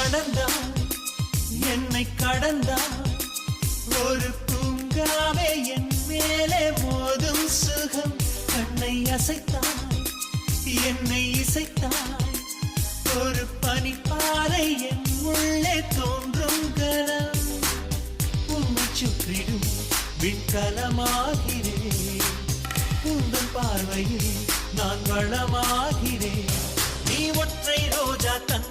நடந்தாய் என்னை கடந்தாய் ஒரு பூங்காவே என் மேலே மோதும் சுகம் கண்ணை அசைத்தாய் என்னை இசைத்தாய் ஒரு பனிப்பாறை என் உள்ளே தோன்றும் கலம் உன்னை சுற்றிடும் விண்கலமாகிறேன் உங்கள் பார்வையில் நான் வளமாகிறேன் நீ ஒற்றை ரோஜா தன்